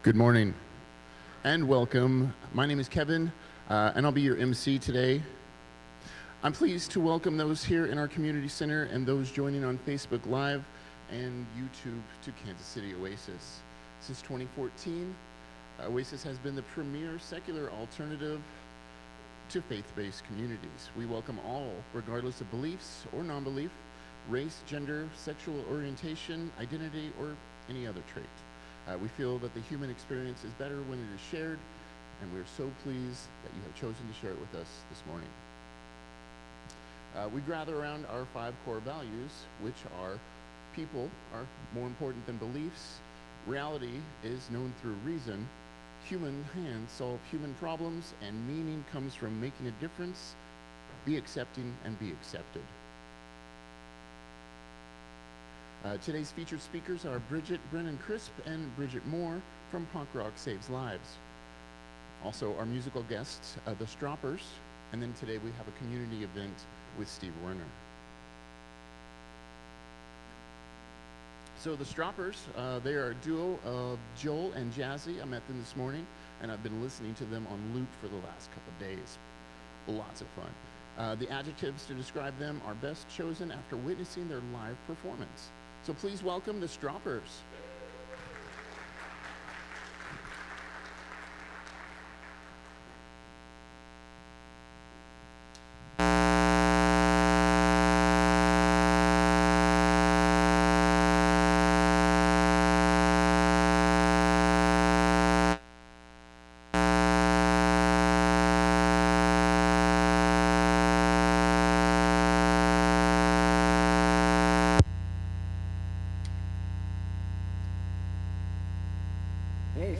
Good morning and welcome. My name is Kevin, and I'll be your MC today. I'm pleased to welcome those here in our community center and those joining on Facebook Live and YouTube to Kansas City Oasis. Since 2014, Oasis has been the premier secular alternative to faith-based communities. We welcome all, regardless of beliefs or non-belief, race, gender, sexual orientation, identity, or any other trait. We feel that the human experience is better when it is shared, and we're so pleased that you have chosen to share it with us this morning. We gather around our 5 core values, which are people are more important than beliefs, reality is known through reason, human hands solve human problems, and meaning comes from making a difference, be accepting, and be accepted. Today's featured speakers are Bridget, Brennan Crisp, and Bridget Moore from Punk Rock Saves Lives. Also our musical guests, the Stroppers, and then today we have a community event with Steve Werner. So the Stroppers, they are a duo of Joel and Jazzy. I met them this morning, and I've been listening to them on loop for the last couple of days. Lots of fun. The adjectives to describe them are best chosen after witnessing their live performance. So please welcome the Stroppers.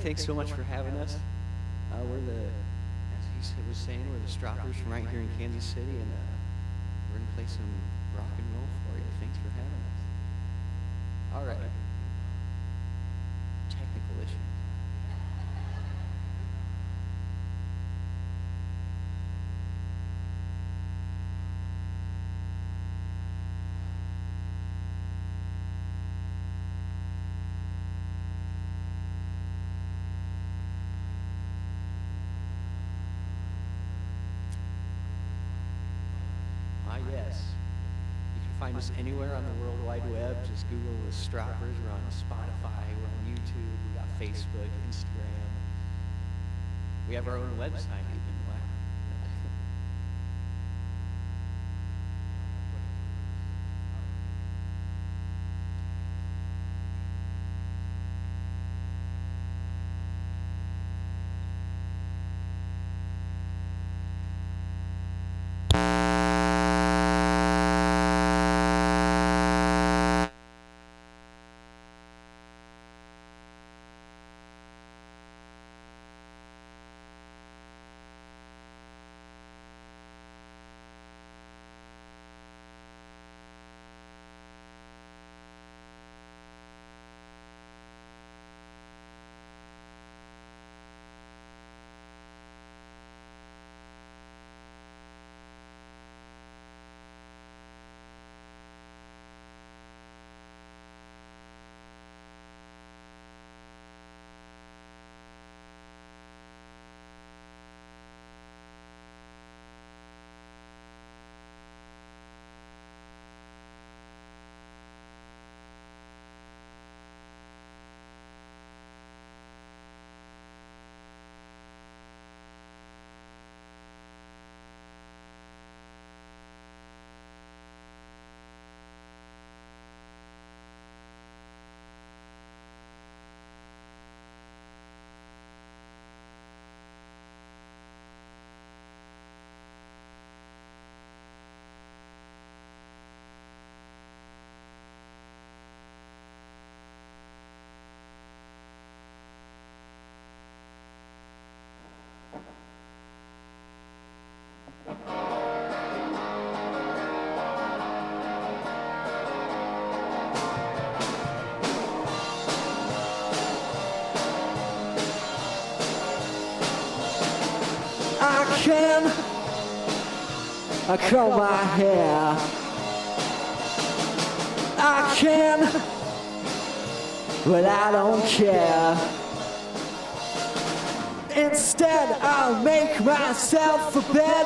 Thanks so much for having us. We're as he was saying, we're the Stroppers from right here in Kansas City, and we're going to play some rock and roll for you. Thanks for having us. All right. Technical issue. Yes. You can find us anywhere on the World Wide Web. Just Google the Stroppers. We're on Spotify, we're on YouTube, we got Facebook, Instagram. We have our own website even. Wow. I curl my hair. I can, but I don't care. Instead, I'll make myself a bed,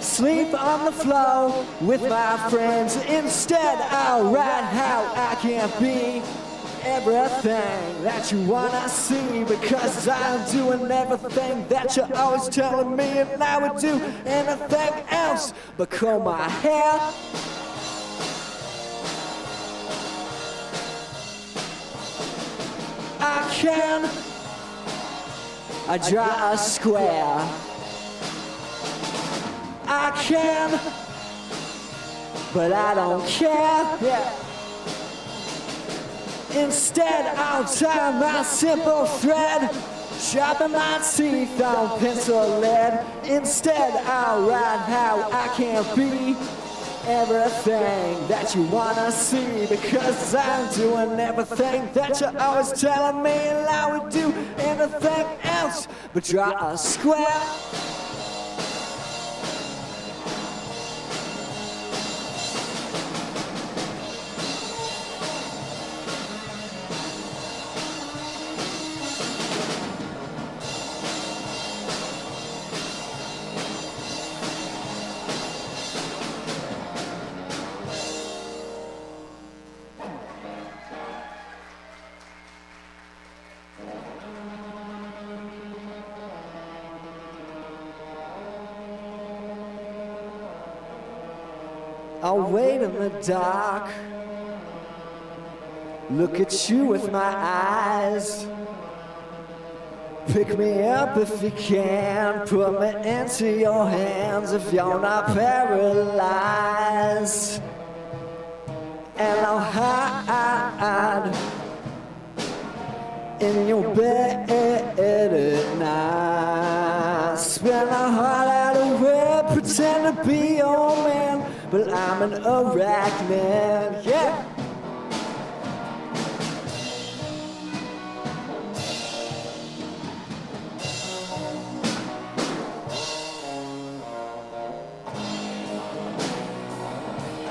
sleep on the floor with my friends. Instead, I'll write how I can be everything that you wanna see, because I'm doing everything that you're always telling me, and I would do anything else but comb my hair. I draw a square. I can, but I don't care. Yeah. Instead, I'll tie my simple thread, sharpen my teeth on pencil lead. Instead, I'll write how I can be everything that you wanna see, because I'm doing everything that you're always telling me, and I would do anything else but draw a square. I'll wait in the dark, look at you with my eyes. Pick me up if you can, put me into your hands if you're not paralyzed. And I'll hide in your bed at night. Spend my heart out of red, pretend to be your man, but I'm an arachnid, yeah.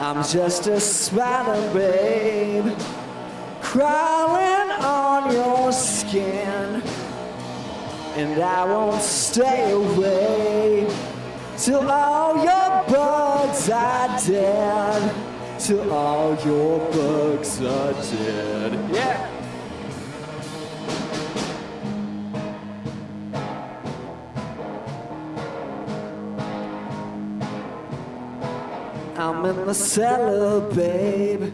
I'm just a spider, babe, crawling on your skin, and I won't stay away till all your bugs are dead, till all your bugs are dead. Yeah. I'm in the cellar, babe.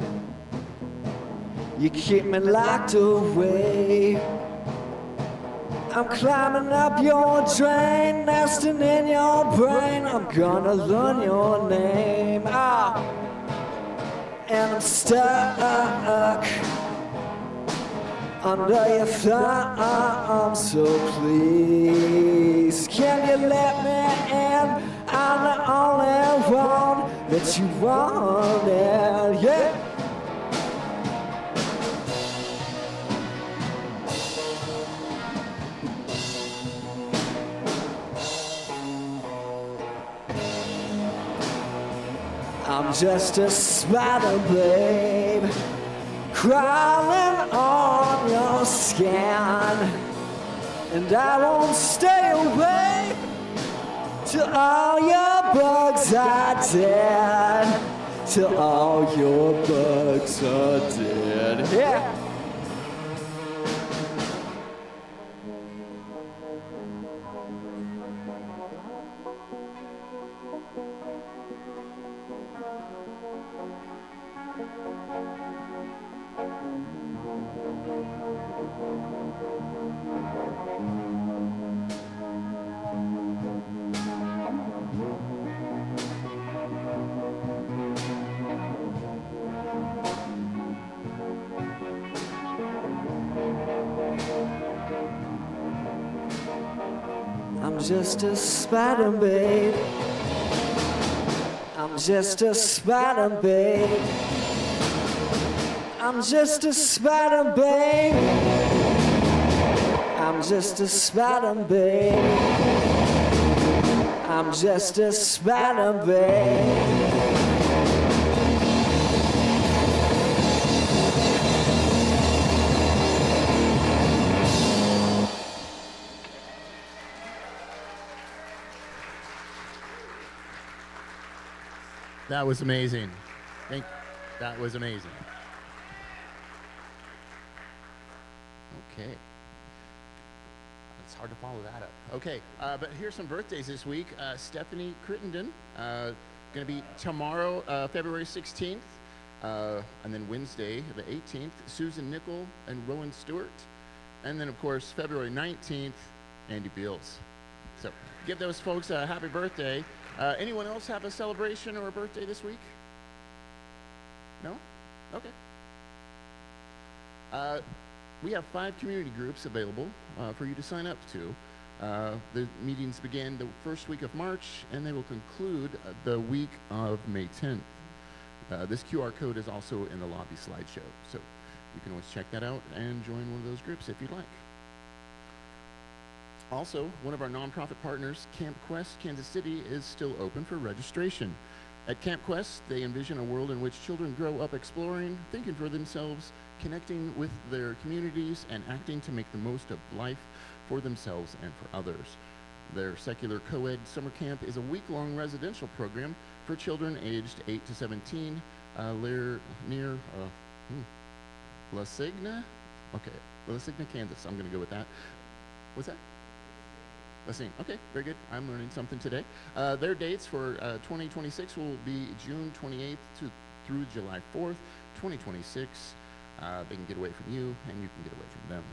You keep me locked away. I'm climbing up your drain, nesting in your brain. I'm gonna learn your name. And I'm stuck under your thumb, so please, can you let me in? I'm the only one that you wanted, yeah. I'm just a spider, babe, crawling on your skin, and I won't stay away till all your bugs are dead, till all your bugs are dead. Yeah. I'm just a spider, babe. I'm just a spider, babe. I'm just a spider, babe. I'm just a spider, babe. I'm just a spider, babe. That was amazing. That was amazing. Okay. It's hard to follow that up. Okay, but here's some birthdays this week. Stephanie Crittenden, going to be tomorrow, February 16th, and then Wednesday, the 18th, Susan Nickel and Rowan Stewart. And then, of course, February 19th, Andy Beals. So give those folks a happy birthday. Anyone else have a celebration or a birthday this week? No? Okay. We have 5 community groups available for you to sign up to. The meetings begin the first week of March, and they will conclude the week of May 10th. This QR code is also in the lobby slideshow, so you can always check that out and join one of those groups if you'd like. Also, one of our nonprofit partners, Camp Quest Kansas City, is still open for registration. At Camp Quest, they envision a world in which children grow up exploring, thinking for themselves, connecting with their communities, and acting to make the most of life for themselves and for others. Their secular co-ed summer camp is a week-long residential program for children aged 8 to 17 near La Signa? Okay, La Signa, Kansas. I'm going to go with that. What's that? Listening. Okay, very good. I'm learning something today. Their dates for 2026 will be June 28th through July 4th, 2026. They can get away from you, and you can get away from them.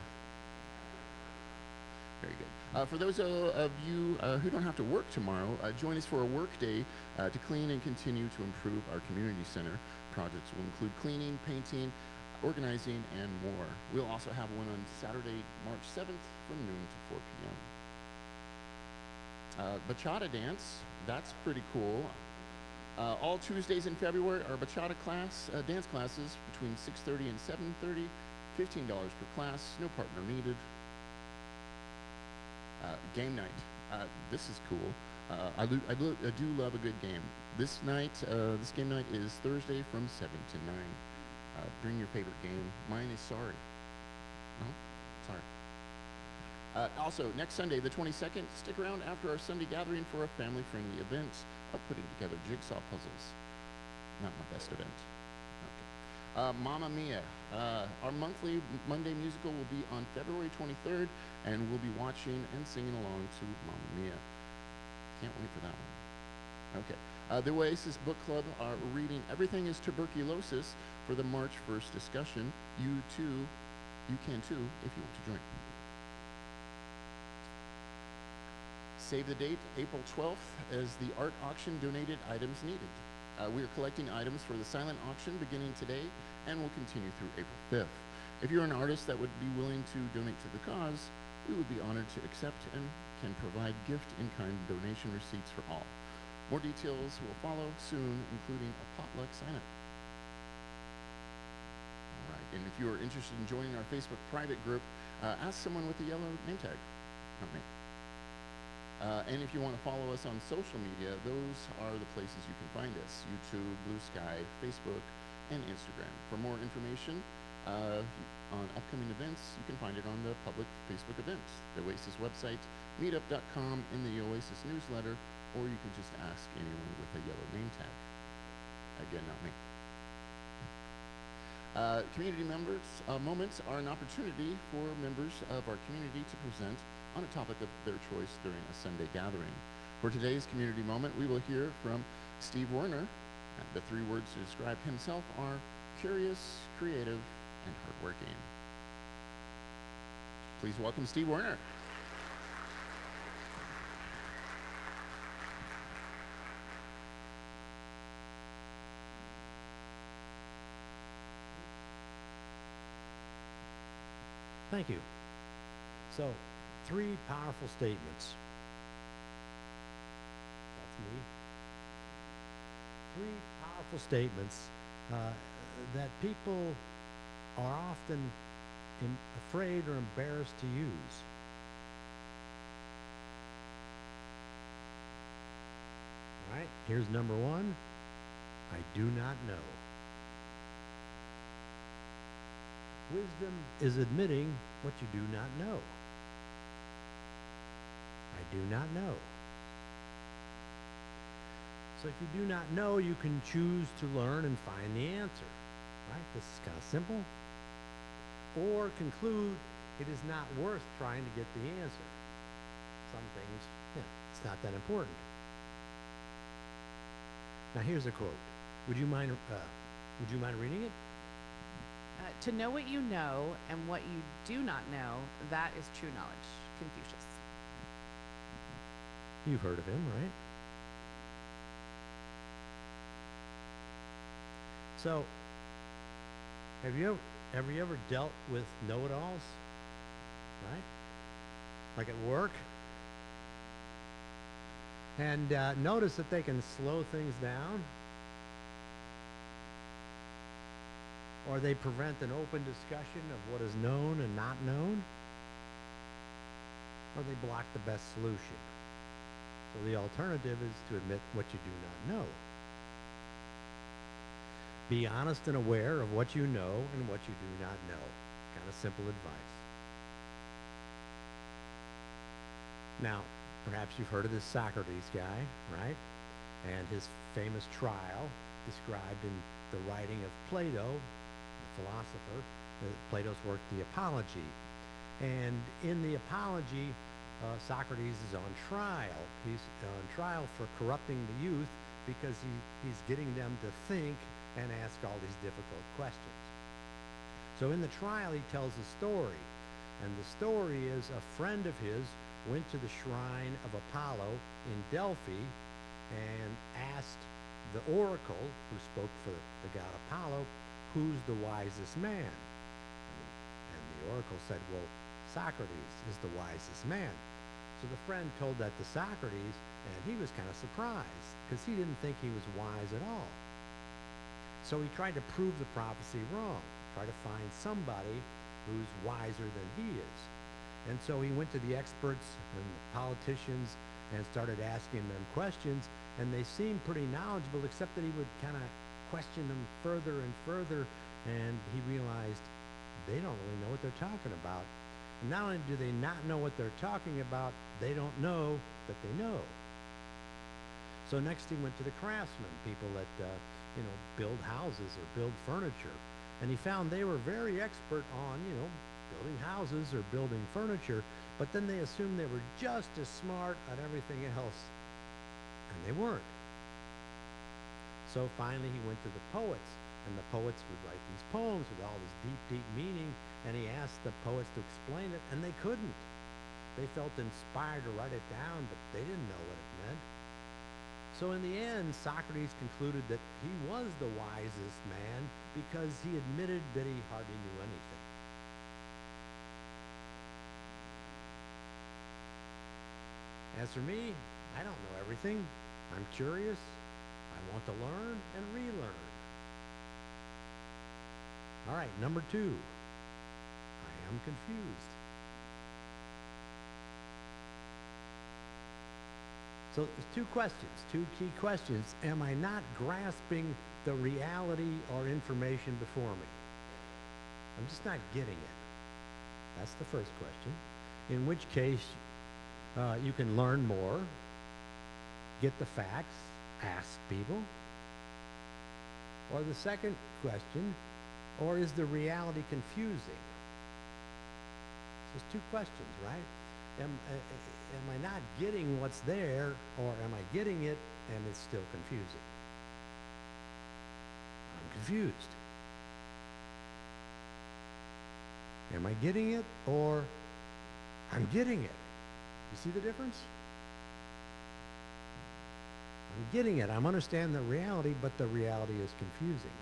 Very good. For those of you who don't have to work tomorrow, join us for a work day to clean and continue to improve our community center. Projects will include cleaning, painting, organizing, and more. We'll also have one on Saturday, March 7th from noon to 4 p.m. Bachata dance, that's pretty cool. All Tuesdays in February are bachata dance classes between 6:30 and 7:30, $15 per class, no partner needed. Game night, this is cool. I do love a good game. This game night is Thursday from 7 to 9. Bring your favorite game. Mine is Sorry. No? Sorry. Also, next Sunday, the 22nd, stick around after our Sunday gathering for a family-friendly event of putting together jigsaw puzzles. Not my best event. Okay. Mamma Mia. Our monthly Monday musical will be on February 23rd, and we'll be watching and singing along to Mamma Mia. Can't wait for that one. Okay. The Oasis Book Club are reading Everything is Tuberculosis for the March 1st discussion. You can too, if you want to join. Save the date, April 12th, as the art auction donated items needed. We are collecting items for the silent auction beginning today and will continue through April 5th. If you're an artist that would be willing to donate to the cause, we would be honored to accept and can provide gift-in-kind donation receipts for all. More details will follow soon, including a potluck sign-up. All right, and if you are interested in joining our Facebook private group, ask someone with the yellow name tag, not me. And if you want to follow us on social media, those are the places you can find us: YouTube, Blue Sky, Facebook, and Instagram. For more information on upcoming events, you can find it on the public Facebook events, the Oasis website, meetup.com, in the Oasis newsletter, or you can just ask anyone with a yellow name tag. Again, not me. Community moments are an opportunity for members of our community to present on a topic of their choice during a Sunday gathering. For today's community moment, we will hear from Steve Werner. The 3 words to describe himself are curious, creative, and hardworking. Please welcome Steve Werner. Thank you. So, 3 powerful statements. That's me. 3 powerful statements that people are often afraid or embarrassed to use. All right, here's number 1. I do not know. Wisdom is admitting what you do not know. I do not know. So if you do not know, you can choose to learn and find the answer. Right? This is kind of simple. Or conclude it is not worth trying to get the answer. Some things, it's not that important. Now here's a quote. Would you mind reading it? To know what you know and what you do not know, that is true knowledge. Confucius. You've heard of him, right? So, have you ever dealt with know-it-alls? Right? Like at work? And notice that they can slow things down, or they prevent an open discussion of what is known and not known, or they block the best solution. So the alternative is to admit what you do not know. Be honest and aware of what you know and what you do not know. Kind of simple advice. Now, perhaps you've heard of this Socrates guy, right? And his famous trial described in the writing of Plato, the philosopher, Plato's work, The Apology. And in The Apology, Socrates is on trial. He's on trial for corrupting the youth because he's getting them to think and ask all these difficult questions. So in the trial, he tells a story. And the story is a friend of his went to the shrine of Apollo in Delphi and asked the oracle, who spoke for the god Apollo, who's the wisest man? And the oracle said, well, Socrates is the wisest man. So the friend told that to Socrates, and he was kind of surprised because he didn't think he was wise at all. So he tried to prove the prophecy wrong, try to find somebody who's wiser than he is. And so he went to the experts and the politicians and started asking them questions, and they seemed pretty knowledgeable, except that he would kind of question them further and further, and he realized they don't really know what they're talking about. And not only do they not know what they're talking about, they don't know that they know. So next he went to the craftsmen, people that build houses or build furniture, and he found they were very expert on building houses or building furniture, but then they assumed they were just as smart at everything else, and they weren't. So finally he went to the poets, and the poets would write these poems with all this deep, deep meaning, and he asked the poets to explain it, and they couldn't. They felt inspired to write it down, but they didn't know what it meant. So in the end, Socrates concluded that he was the wisest man because he admitted that he hardly knew anything. As for me, I don't know everything. I'm curious. I want to learn and relearn. All right, number 2. I am confused. So there's 2 questions, 2 key questions. Am I not grasping the reality or information before me? I'm just not getting it. That's the first question. In which case, you can learn more, get the facts, ask people. Or the second question, or is the reality confusing? So there's 2 questions, right? Am I not getting what's there, or am I getting it and it's still confusing? I'm confused. Am I getting it, or I'm getting it? You see the difference? I'm getting it. I'm understanding the reality, but the reality is confusing.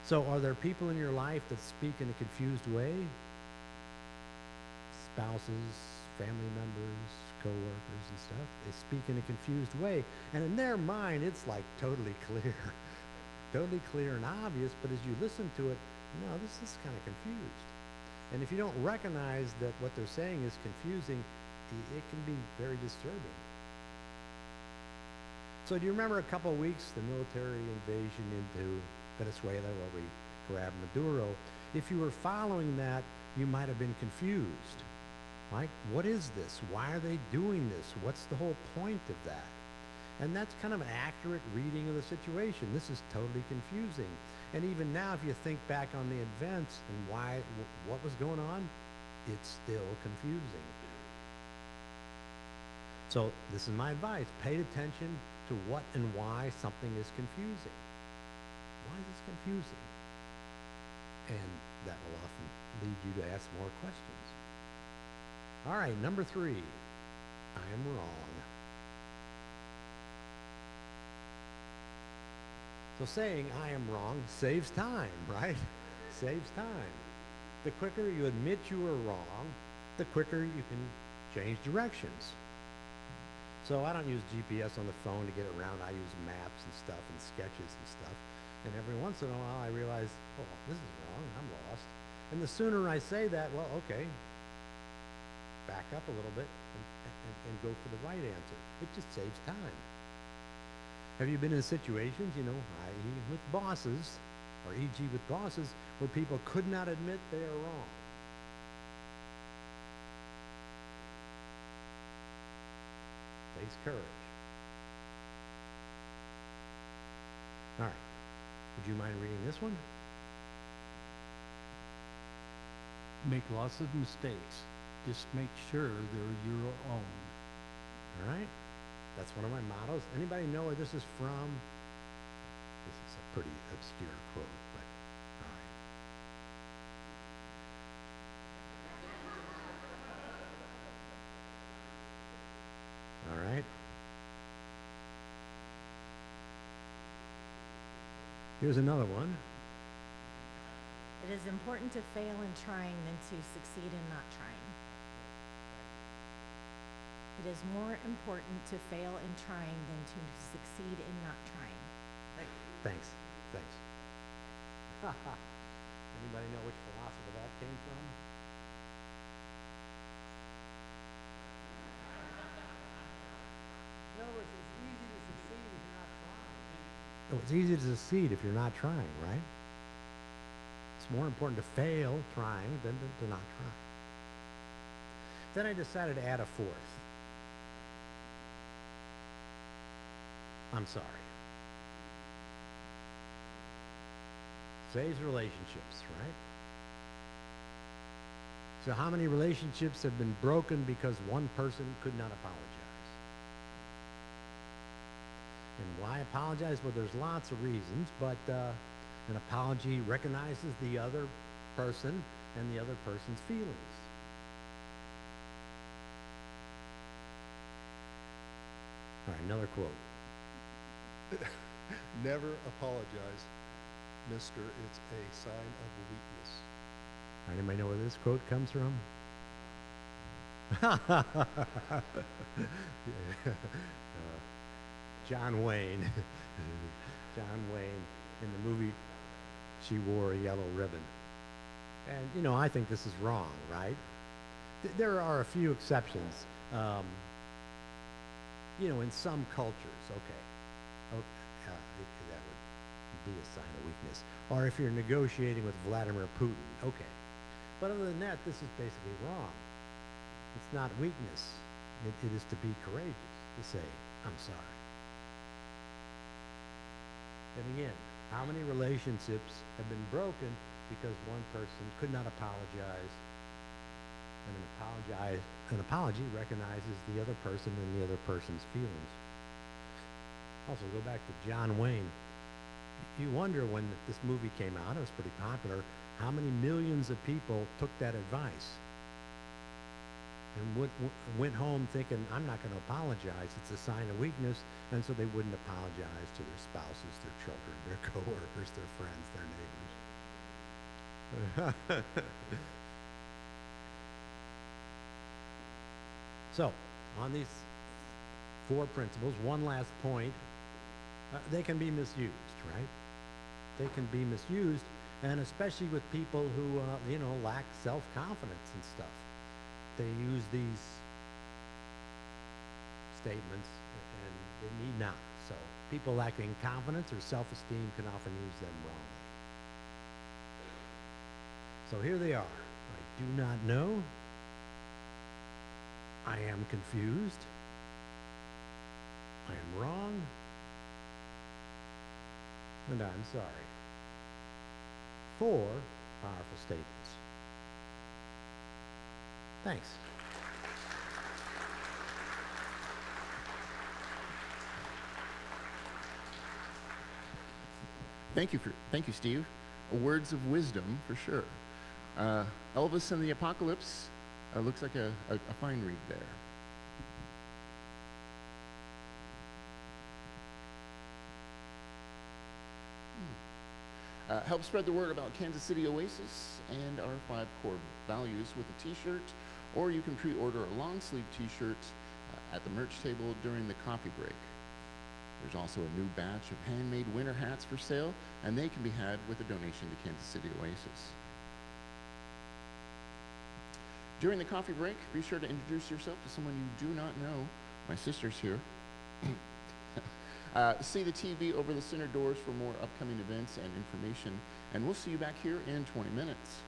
So are there people in your life that speak in a confused way? Spouses, family members, co-workers and stuff. They speak in a confused way. And in their mind, it's like totally clear. Totally clear and obvious, but as you listen to it, no, this is kind of confused. And if you don't recognize that what they're saying is confusing, it can be very disturbing. So do you remember a couple of weeks, the military invasion into Venezuela where we grabbed Maduro? If you were following that, you might have been confused. Like, what is this? Why are they doing this? What's the whole point of that? And that's kind of an accurate reading of the situation. This is totally confusing. And even now, if you think back on the events and what was going on, it's still confusing. So this is my advice. Pay attention to what and why something is confusing. Why is this confusing? And that will often lead you to ask more questions. All right, number 3. I am wrong. So saying I am wrong saves time, right? Saves time. The quicker you admit you are wrong, the quicker you can change directions. So I don't use GPS on the phone to get around. I use maps and stuff and sketches and stuff. And every once in a while I realize, oh, this is wrong, I'm lost. And the sooner I say that, well, okay, back up a little bit and go for the right answer. It just saves time. Have you been in situations, i.e. with bosses, or e.g. with bosses, where people could not admit they are wrong? Takes courage. All right. Would you mind reading this one? Make lots of mistakes. Just make sure they're your own. All right. That's one of my mottos. Anybody know where this is from? This is a pretty obscure quote, but all right. All right. Here's another one. It is important to fail in trying than to succeed in not trying. It is more important to fail in trying than to succeed in not trying. Thanks. Anybody know which philosopher that came from? In other words, it's easy to succeed if you're not trying. Oh, it's easy to succeed if you're not trying, right? It's more important to fail trying than to not try. Then I decided to add a 4th. I'm sorry. Saves relationships, right? So how many relationships have been broken because one person could not apologize? And why apologize? Well, there's lots of reasons, but an apology recognizes the other person and the other person's feelings. All right, another quote. Never apologize, mister. It's a sign of weakness. All right, anybody know where this quote comes from? John Wayne. John Wayne in the movie She Wore a Yellow Ribbon. And, I think this is wrong, right? There are a few exceptions. In some cultures, okay. That would be a sign of weakness. Or if you're negotiating with Vladimir Putin, okay. But other than that, this is basically wrong. It's not weakness. It is to be courageous, to say, I'm sorry. And again, how many relationships have been broken because one person could not apologize, and an apology recognizes the other person and the other person's feelings. Also, go back to John Wayne. You wonder when this movie came out, it was pretty popular, how many millions of people took that advice and went home thinking, I'm not going to apologize, it's a sign of weakness, and so they wouldn't apologize to their spouses, their children, their coworkers, their friends, their neighbors. So, on these 4 principles, one last point, they can be misused, right? They can be misused, and especially with people who, lack self-confidence and stuff. They use these statements, and they need not. So, people lacking confidence or self-esteem can often use them wrongly. So here they are. I do not know. I am confused. I am wrong, and I'm sorry. 4 powerful statements. Thanks. Thank you, Steve. Words of wisdom for sure. Elvis and the Apocalypse looks like a fine read there. Help spread the word about Kansas City Oasis and our 5 core values with a t-shirt, or you can pre-order a long sleeve t-shirt at the merch table during the coffee break. There's also a new batch of handmade winter hats for sale, and they can be had with a donation to Kansas City Oasis. During the coffee break, be sure to introduce yourself to someone you do not know. My sister's here. See the TV over the center doors for more upcoming events and information, and we'll see you back here in 20 minutes.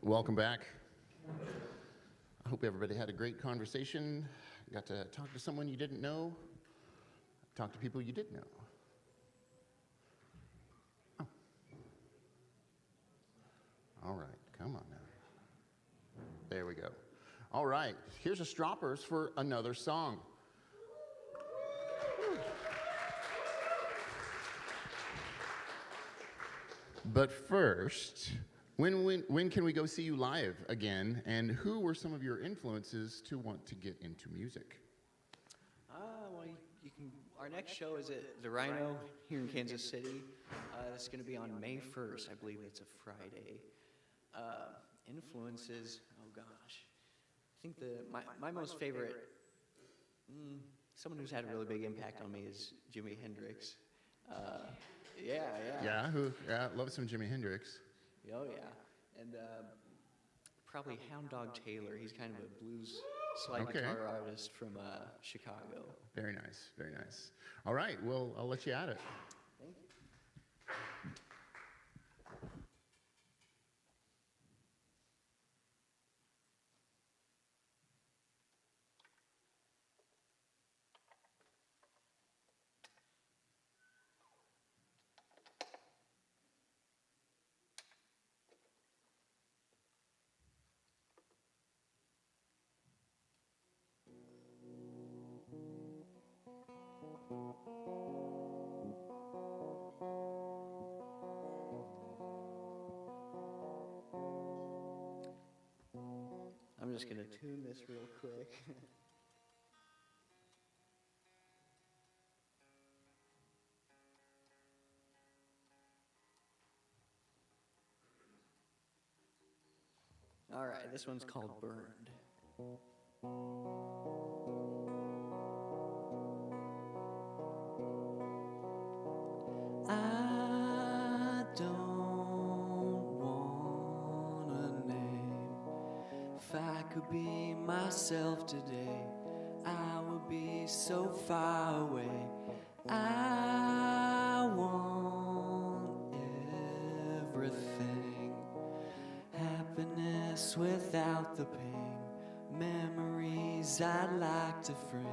Welcome back. I hope everybody had a great conversation. Got to talk to someone you didn't know, talk to people you did know. Oh. All right, come on now. There we go. All right, here's a Stroppers for another song. But first, when can we go see you live again? And who were some of your influences to want to get into music? Well, you can. Our next show is at the Rhino here in Kansas City. It's going to be on May 1st. I believe it's a Friday. Influences. Oh gosh, I think my most favorite. Someone who's had a really big impact on me is Jimi Hendrix. Yeah, love some Jimi Hendrix. Oh yeah, and probably Hound Dog Taylor. He's kind of a blues slide guitar artist from Chicago. Very nice, very nice. All right, well, I'll let you at it. Thank you. I'm just going to tune this real quick. All right, this one's called Burned. I don't want a name. If I could be myself today, I would be so far away. I want everything. Happiness without the pain. Memories I'd like to frame.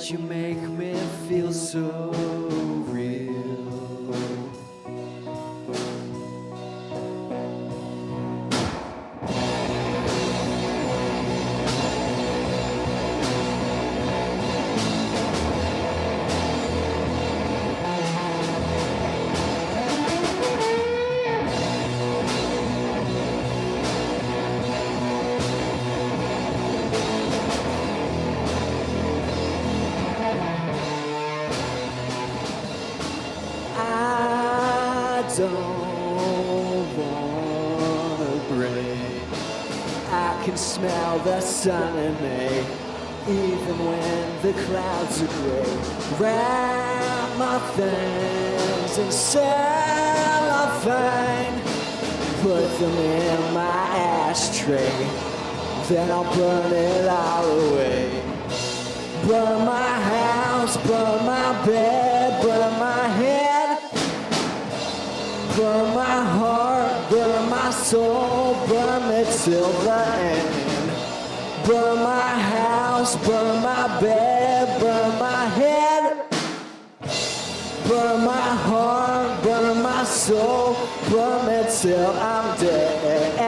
You make me feel so real. Don't wanna break. I can smell the sun in me, even when the clouds are gray. Wrap my things in cellophane, put them in my ashtray, then I'll burn it all away. Burn my house, burn my bed, burn my head. Burn my heart, burn my soul, burn me till the end. Burn my house, burn my bed, burn my head. Burn my heart, burn my soul, burn me till I'm dead.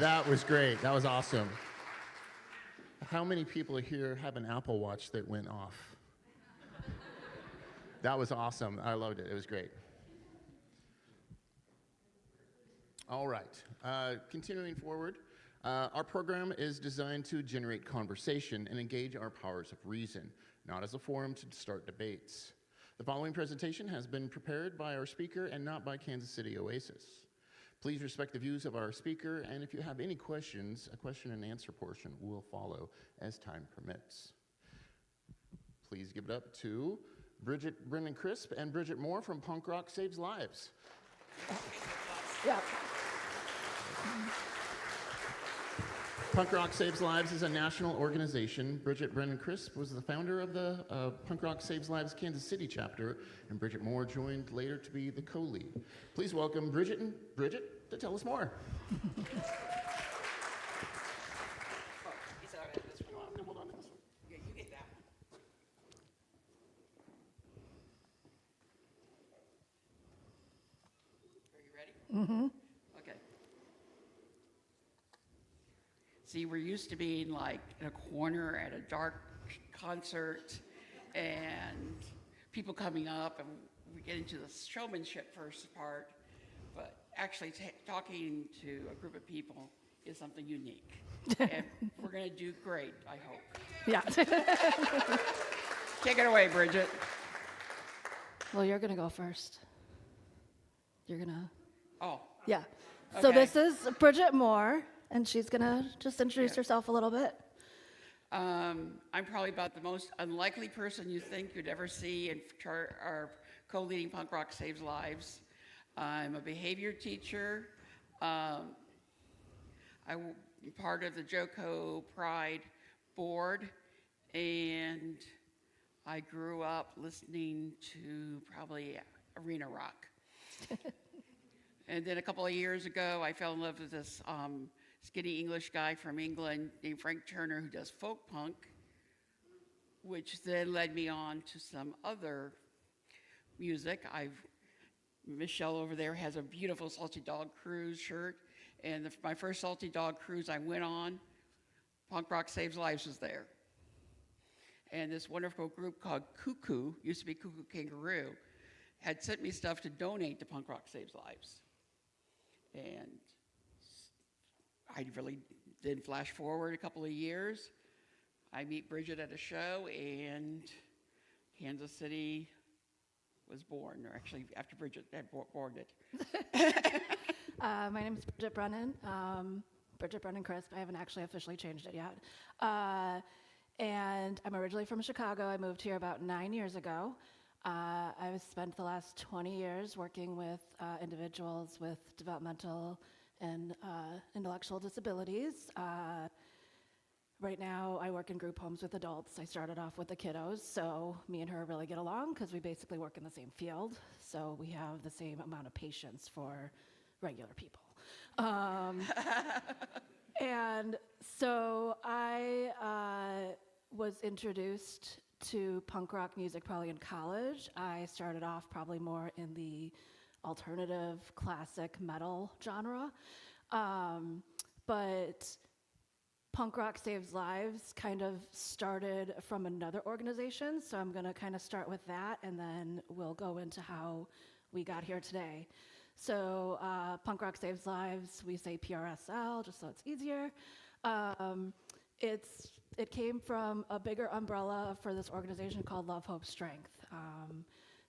That was great. That was awesome. How many people here have an Apple Watch that went off? That was awesome. I loved it. It was great. All right. Continuing forward, our program is designed to generate conversation and engage our powers of reason, not as a forum to start debates. The following presentation has been prepared by our speaker and not by Kansas City Oasis. Please respect the views of our speaker, and if you have any questions, a question and answer portion will follow as time permits. Please give it up to Bridget, Brendan Crisp, and Bridget Moore from Punk Rock Saves Lives. Yeah. Punk Rock Saves Lives is a national organization. Bridget Brennan Crisp was the founder of the Punk Rock Saves Lives Kansas City chapter, and Bridget Moore joined later to be the co-lead. Please welcome Bridget and Bridget to tell us more. Yeah, you get that one. Are you ready? Mm-hmm. Okay. See, we're used to being like in a corner at a dark concert and people coming up, and we get into the showmanship first part, but actually talking to a group of people is something unique. And we're going to do great, I hope. Yeah. Take it away, Bridget. Well, you're going to go first. You're going to. Oh, Yeah. So Okay. this is Bridget Moore, and she's going to just introduce Yeah. herself a little bit. I'm probably about the most unlikely person you think you'd ever see in our co-leading Punk Rock Saves Lives. I'm a behavior teacher. I'm part of the JOCO Pride board, and I grew up listening to probably arena rock. And then a couple of years ago, I fell in love with this skinny English guy from England named Frank Turner who does folk punk, which then led me on to some other music. Michelle over there has a beautiful Salty Dog Cruise shirt, and my first Salty Dog Cruise I went on, Punk Rock Saves Lives was there. And this wonderful group called Cuckoo, used to be Cuckoo Kangaroo, had sent me stuff to donate to Punk Rock Saves Lives. And I really did flash forward a couple of years. I meet Bridget at a show, and Kansas City was born, or actually after Bridget had born it. My name is Bridget Brennan. Bridget Brennan Crisp. I haven't actually officially changed it yet. And I'm originally from Chicago. I moved here about 9 years ago. I've spent the last 20 years working with individuals with developmental and intellectual disabilities. Right now, I work in group homes with adults. I started off with the kiddos, so me and her really get along because we basically work in the same field. So we have the same amount of patience for regular people. And so I was introduced to punk rock music probably in college. I started off probably more in the alternative classic metal genre. But Punk Rock Saves Lives kind of started from another organization, so I'm going to kind of start with that, and then we'll go into how we got here today. So Punk Rock Saves Lives, we say PRSL, just so it's easier. It came from a bigger umbrella for this organization called Love, Hope, Strength.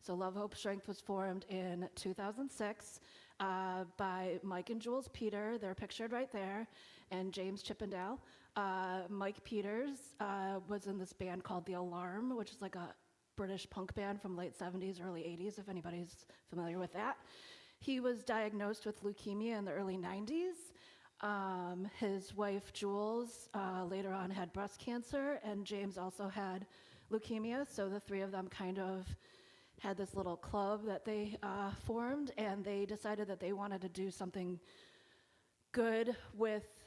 So Love, Hope, Strength was formed in 2006 by Mike and Jules Peter. They're pictured right there, and James Chippendale. Mike Peters was in this band called The Alarm, which is like a British punk band from late 70s, early 80s, if anybody's familiar with that. He was diagnosed with leukemia in the early 90s. His wife, Jules, later on had breast cancer, and James also had leukemia, so the three of them kind of had this little club that they formed, and they decided that they wanted to do something good with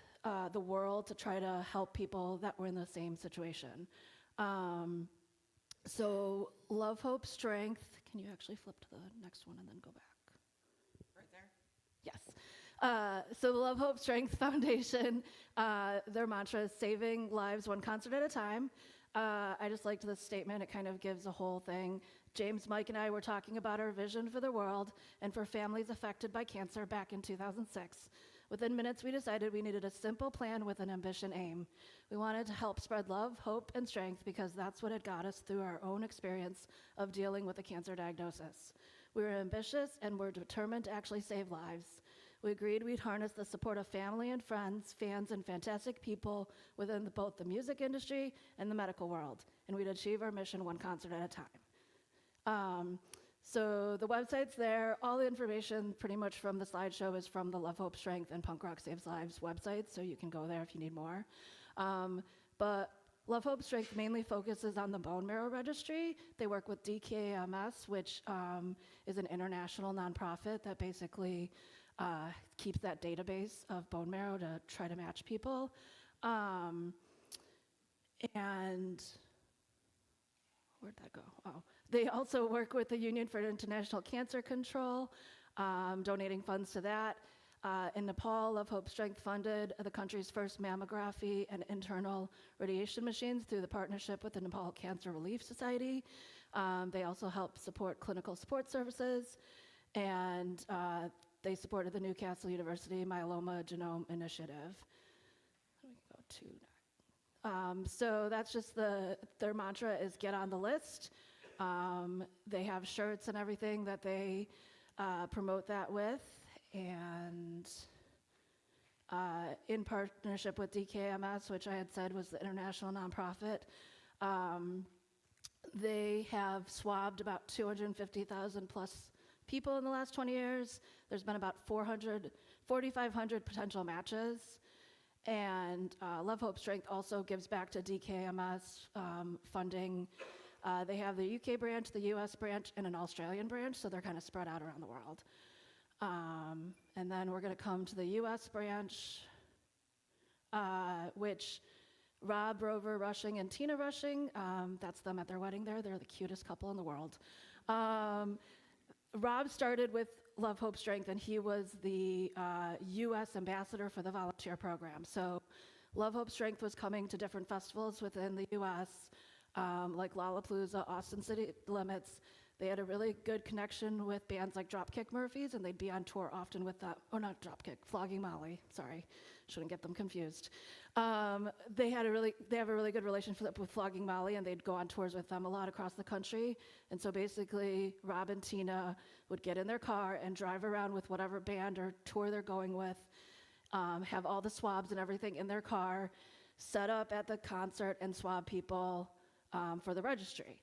the world to try to help people that were in the same situation. So Love, Hope, Strength, can you actually flip to the next one and then go back? Right there? Yes. So the Love, Hope, Strength Foundation, their mantra is saving lives one concert at a time. I just liked this statement. It kind of gives a whole thing. James, Mike, and I were talking about our vision for the world and for families affected by cancer back in 2006. Within minutes, we decided we needed a simple plan with an ambitious aim. We wanted to help spread love, hope, and strength because that's what had got us through our own experience of dealing with a cancer diagnosis. We were ambitious and were determined to actually save lives. We agreed we'd harness the support of family and friends, fans, and fantastic people within both the music industry and the medical world, and we'd achieve our mission one concert at a time. So the website's there. All the information pretty much from the slideshow is from the Love, Hope, Strength and Punk Rock Saves Lives websites, so you can go there if you need more. But Love, Hope, Strength mainly focuses on the bone marrow registry. They work with DKAMS, which is an international nonprofit that basically keeps that database of bone marrow to try to match people. And where'd that go? Oh, they also work with the Union for International Cancer Control, donating funds to that. In Nepal, Love, Hope, Strength funded the country's first mammography and internal radiation machines through the partnership with the Nepal Cancer Relief Society. They also help support clinical support services, and they supported the Newcastle University Myeloma Genome Initiative. Let me go to next. So that's just their mantra is get on the list. They have shirts and everything that they promote that with. And in partnership with DKMS, which I had said was the international nonprofit, they have swabbed about 250,000 plus people in the last 20 years. There's been about 4,500 potential matches. And Love, Hope, Strength also gives back to DKMS funding. They have the UK branch, the US branch, and an Australian branch, so they're kind of spread out around the world. And then we're going to come to the US branch, which Rob Rover Rushing and Tina Rushing, that's them at their wedding there. They're the cutest couple in the world. Rob started with Love, Hope, Strength, and he was the US ambassador for the volunteer program. So Love, Hope, Strength was coming to different festivals within the US, like Lollapalooza, Austin City Limits. They had a really good connection with bands like Dropkick Murphys, and they'd be on tour often with that, or not Dropkick, Flogging Molly, sorry, shouldn't get them confused. They have a really good relationship with Flogging Molly, and they'd go on tours with them a lot across the country. And so basically, Rob and Tina would get in their car and drive around with whatever band or tour they're going with, have all the swabs and everything in their car, set up at the concert and swab people for the registry.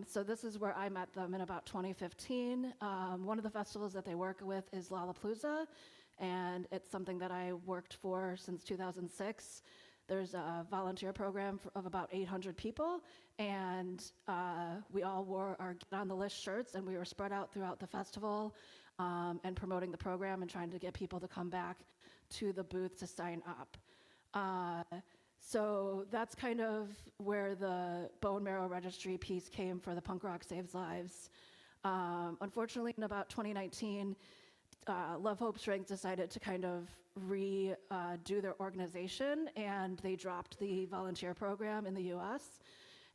So this is where I met them in about 2015. One of the festivals that they work with is Lollapalooza, and it's something that I worked for since 2006. There's a volunteer program of about 800 people, and we all wore our Get on the List shirts, and we were spread out throughout the festival and promoting the program and trying to get people to come back to the booth to sign up. So that's kind of where the bone marrow registry piece came for the Punk Rock Saves Lives. Unfortunately, in about 2019, Love, Hope, Strength decided to kind of redo their organization, and they dropped the volunteer program in the US.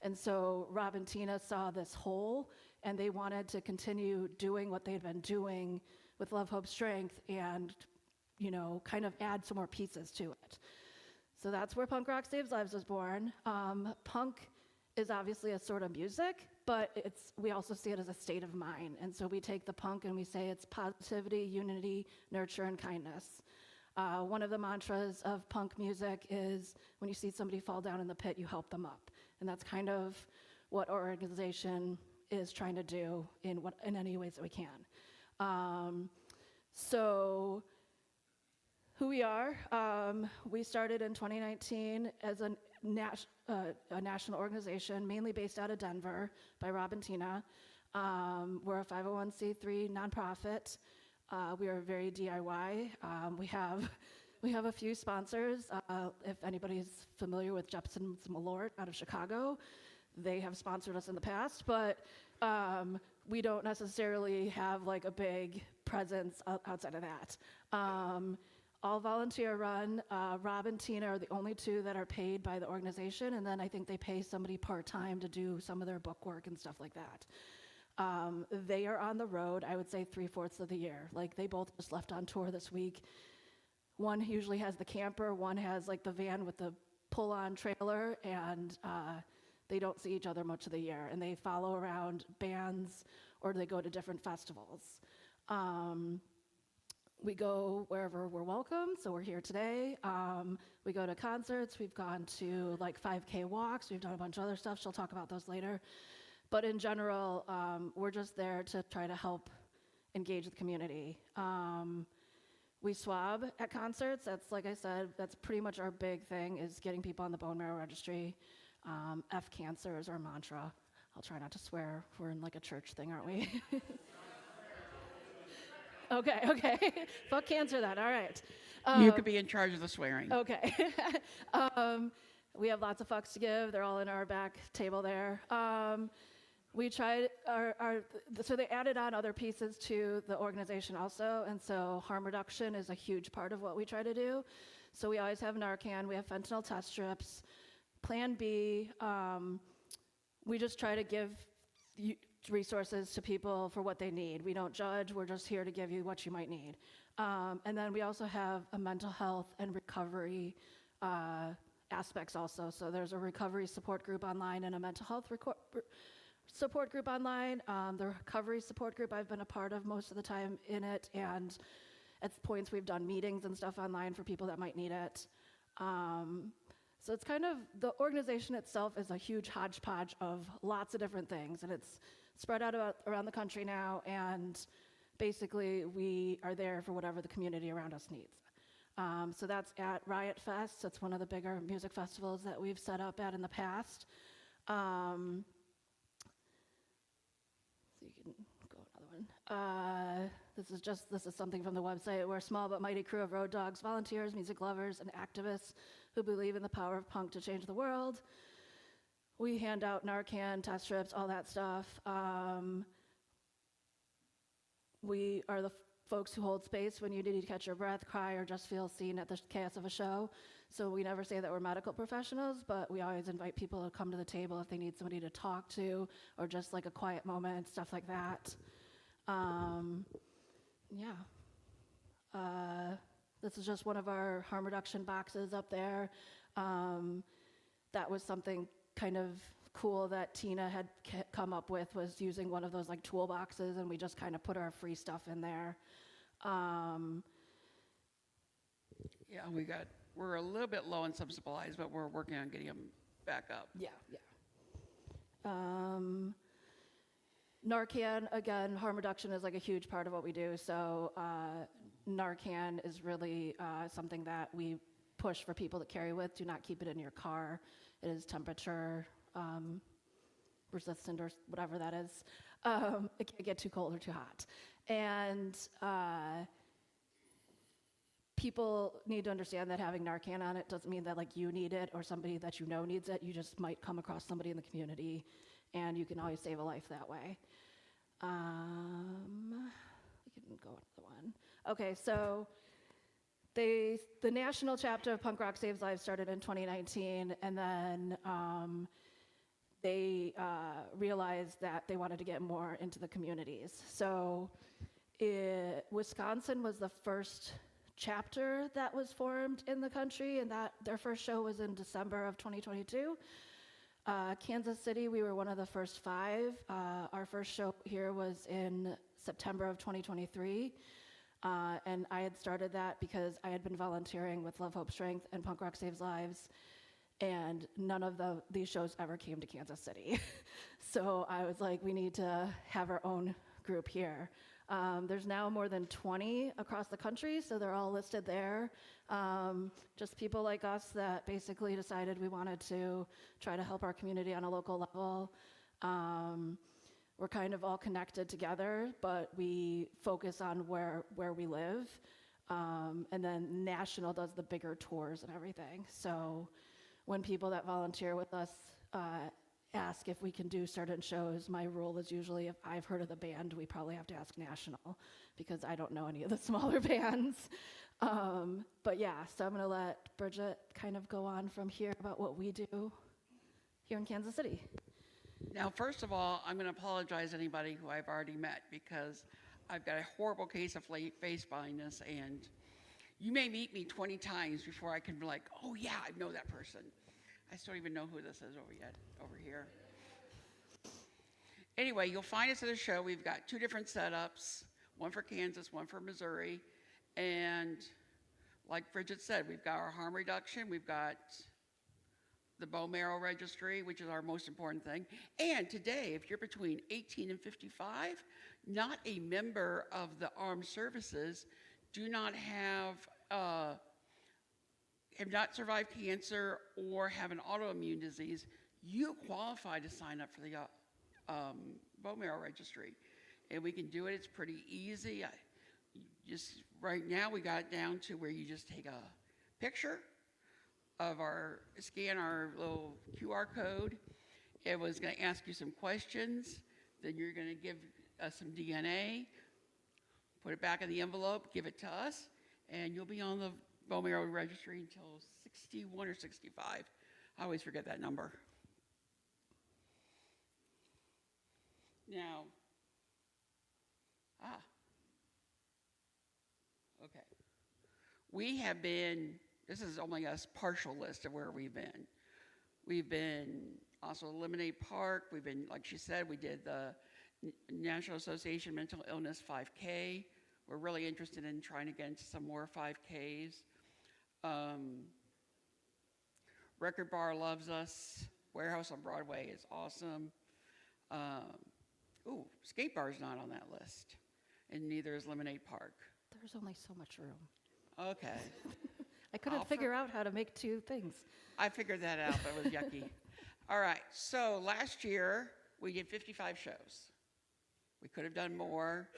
And so Rob and Tina saw this hole, and they wanted to continue doing what they'd been doing with Love, Hope, Strength and, you know, kind of add some more pieces to it. So that's where Punk Rock Saves Lives was born. Punk is obviously a sort of music, but we also see it as a state of mind. And so we take the punk and we say it's positivity, unity, nurture, and kindness. One of the mantras of punk music is when you see somebody fall down in the pit, you help them up. And that's kind of what our organization is trying to do in any ways that we can. So who we are, we started in 2019 as a national organization, mainly based out of Denver by Rob and Tina. We're a 501c3 nonprofit. We are very DIY. We have a few sponsors. If anybody's familiar with Jepson's Malort out of Chicago, they have sponsored us in the past, but we don't necessarily have like a big presence outside of that. All volunteer run. Rob and Tina are the only two that are paid by the organization, and then I think they pay somebody part-time to do some of their book work and stuff like that. They are on the road, I would say 3/4 of the year. Like they both just left on tour this week. One usually has the camper, one has like the van with the pull-on trailer, and they don't see each other much of the year, and they follow around bands or they go to different festivals. We go wherever we're welcome, so we're here today. We go to concerts, we've gone to like 5K walks, we've done a bunch of other stuff, she'll talk about those later. But in general, we're just there to try to help engage the community. We swab at concerts, that's like I said, that's pretty much our big thing, is getting people on the bone marrow registry. F cancer is our mantra. I'll try not to swear, we're in like a church thing, aren't we? Okay. Fuck cancer then, all right. You could be in charge of the swearing. Okay. We have lots of fucks to give. They're all in our back table there. We tried so they added on other pieces to the organization also, and so harm reduction is a huge part of what we try to do. So we always have Narcan, we have fentanyl test strips. Plan B, we just try to give resources to people for what they need. We don't judge, we're just here to give you what you might need. And then we also have a mental health and recovery aspects also. So there's a recovery support group online and a mental health support group online. The recovery support group I've been a part of most of the time in it, and at points we've done meetings and stuff online for people that might need it. So it's kind of, the organization itself is a huge hodgepodge of lots of different things, and it's spread out around the country now, and basically we are there for whatever the community around us needs. So that's at Riot Fest. That's one of the bigger music festivals that we've set up at in the past. So you can go another one. This is something from the website. We're a small but mighty crew of road dogs, volunteers, music lovers, and activists who believe in the power of punk to change the world. We hand out Narcan, test strips, all that stuff. We are the folks who hold space when you need to catch your breath, cry, or just feel seen at the chaos of a show. So we never say that we're medical professionals, but we always invite people to come to the table if they need somebody to talk to, or just like a quiet moment, stuff like that. This is just one of our harm reduction boxes up there. That was something kind of cool that Tina had come up with, was using one of those like toolboxes, and we just kind of put our free stuff in there. Yeah, we're a little bit low on some supplies, but we're working on getting them back up. Yeah. Narcan, again, harm reduction is like a huge part of what we do. So Narcan is really something that we push for people to carry with. Do not keep it in your car. It is temperature resistant, or whatever that is. It can't get too cold or too hot. And people need to understand that having Narcan on it doesn't mean that like you need it or somebody that you know needs it. You just might come across somebody in the community, and you can always save a life that way. We can go to the one. Okay, so the national chapter of Punk Rock Saves Lives started in 2019, and then they realized that they wanted to get more into the communities. So Wisconsin was the first chapter that was formed in the country, and that their first show was in December of 2022. Kansas City, we were one of the first 5. Our first show here was in September of 2023. And I had started that because I had been volunteering with Love, Hope, Strength and Punk Rock Saves Lives, and none of these shows ever came to Kansas City. So I was like, we need to have our own group here. There's now more than 20 across the country, so they're all listed there. Just people like us that basically decided we wanted to try to help our community on a local level. We're kind of all connected together, but we focus on where we live. And then National does the bigger tours and everything. So when people that volunteer with us ask if we can do certain shows. My rule is usually if I've heard of the band, we probably have to ask national because I don't know any of the smaller bands. But yeah, so I'm going to let Bridget kind of go on from here about what we do here in Kansas City. Now, first of all, I'm going to apologize to anybody who I've already met because I've got a horrible case of face blindness, and you may meet me 20 times before I can be like, oh yeah, I know that person. I still don't even know who this is over here. Anyway, you'll find us at a show. We've got 2 different setups, one for Kansas, one for Missouri. And like Bridget said, we've got our harm reduction, we've got the bone marrow registry, which is our most important thing. And today, if you're between 18 and 55, not a member of the armed services, do not have not survived cancer or have an autoimmune disease, you qualify to sign up for the bone marrow registry. And we can do it, it's pretty easy. Just right now, we got it down to where you just take a picture of scan our little QR code. It was going to ask you some questions. Then you're going to give us some DNA, put it back in the envelope, give it to us, and you'll be on the bone marrow registry until 61 or 65. I always forget that number. Now, okay. We have been, this is only a partial list of where we've been. We've been also Lemonade Park. We've been, like she said, we did the National Association Mental Illness 5K. We're really interested in trying to get into some more 5Ks. Record Bar loves us. Warehouse on Broadway is awesome. Skate Bar's not on that list, and neither is Lemonade Park. There's only so much room. Okay. I couldn't figure out how to make 2 things. I figured that out, but it was yucky. All right, so last year we did 55 shows. We could have done more.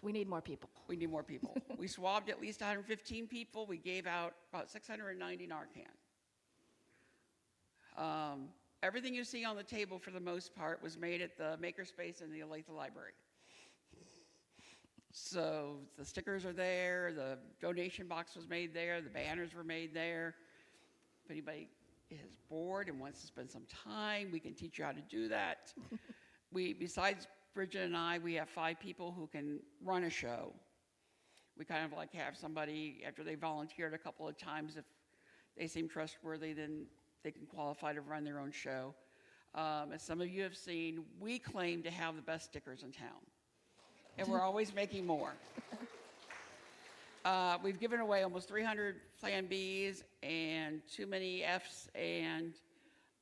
We need more people. We need more people. We swabbed at least 115 people. We gave out about 690 Narcan. Everything you see on the table, for the most part, was made at the Makerspace in the Olathe Library. So the stickers are there, the donation box was made there, the banners were made there. If anybody is bored and wants to spend some time, we can teach you how to do that. Besides Bridget and I, we have 5 people who can run a show. We kind of like have somebody, after they volunteered a couple of times, if they seem trustworthy, then they can qualify to run their own show. As some of you have seen, we claim to have the best stickers in town. And we're always making more. We've given away almost 300 Plan Bs and too many Fs and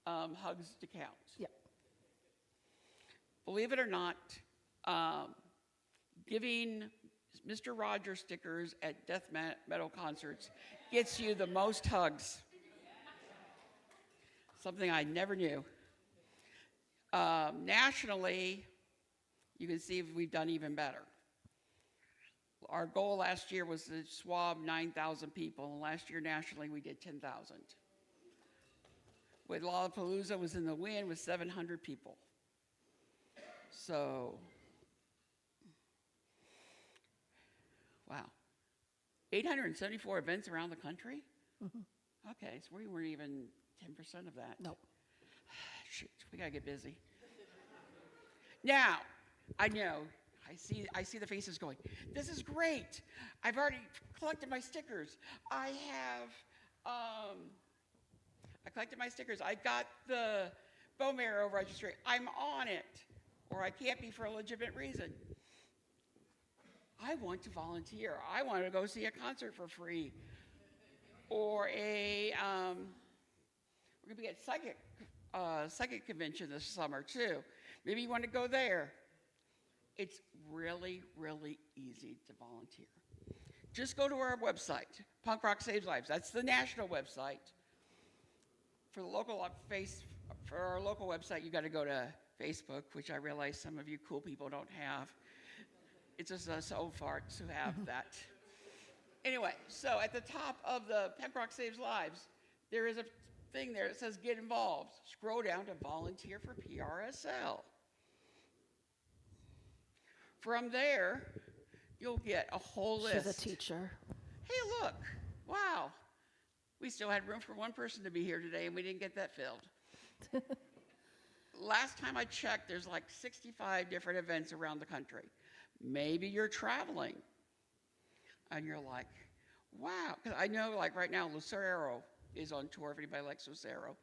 hugs to count. Yep. Believe it or not, giving Mr. Rogers stickers at death metal concerts gets you the most hugs. Something I never knew. Nationally, you can see we've done even better. Our goal last year was to swab 9,000 people, and last year nationally we did 10,000. With Lollapalooza was in the wind with 700 people. So, wow. 874 events around the country? Mm-hmm. Okay, so we weren't even 10% of that. Nope. Shoot, we gotta get busy. Now, I know, I see the faces going, this is great. I've already collected my stickers. I collected my stickers. I got the bone marrow registry. I'm on it. Or I can't be for a legitimate reason. I want to volunteer. I want to go see a concert for free. Or we're gonna be at psychic convention this summer too. Maybe you want to go there. It's really, really easy to volunteer. Just go to our website, Punk Rock Saves Lives. That's the national website. For the local for our local website, you got to go to Facebook, which I realize some of you cool people don't have. It's just us old farts who have that. Anyway, so at the top of the Punk Rock Saves Lives, there is a thing there that says get involved. Scroll down to volunteer for PRSL. From there, you'll get a whole list. She's a teacher. Hey, look, wow. We still had room for one person to be here today, and we didn't get that filled. Last time I checked, there's like 65 different events around the country. Maybe you're traveling, and you're like, wow. 'Cause I know, like right now, Lucero is on tour, if anybody likes Lucero.